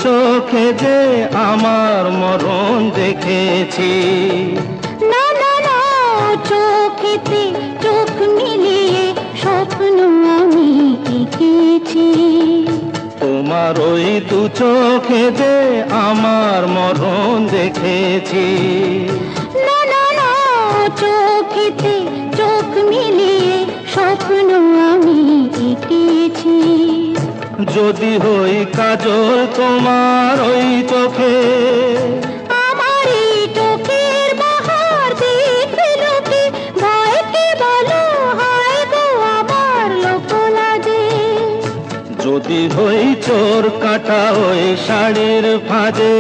চোখে যে আমার মরণ দেখেছি। না না না, চোখেতে চোখ মিলিয়ে স্বপ্ন আমি এঁকেছি। তোমার ওই দু চোখে যে আমার মরণ দেখেছি। না না না, চোখেতে চোখ মিলিয়ে স্বপ্ন আমি এঁকেছি। যদি হই কাজল তোমার ওই চোখে, আমার এই চোখের বাহার দেখে লোকে ভয় কি বলো, হায় গো আমার লোক লাজে। যদি হই চোর কাটা ওই শাড়ির ফাঁদে,